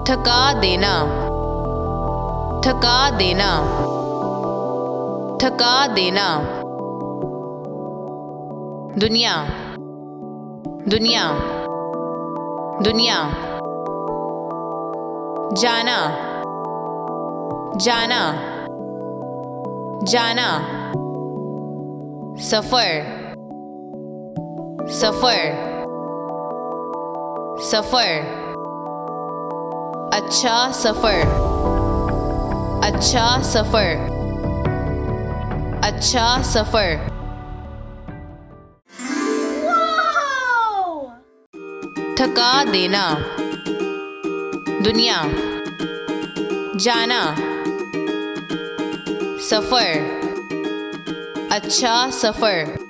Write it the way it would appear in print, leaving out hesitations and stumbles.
थका देना, थका देना, थका देना। दुनिया, दुनिया, दुनिया। जाना, जाना, जाना। सफर, सफर, सफर। अच्छा सफर, अच्छा सफर, अच्छा सफर। थका देना, दुनिया, जाना, सफर, अच्छा सफर।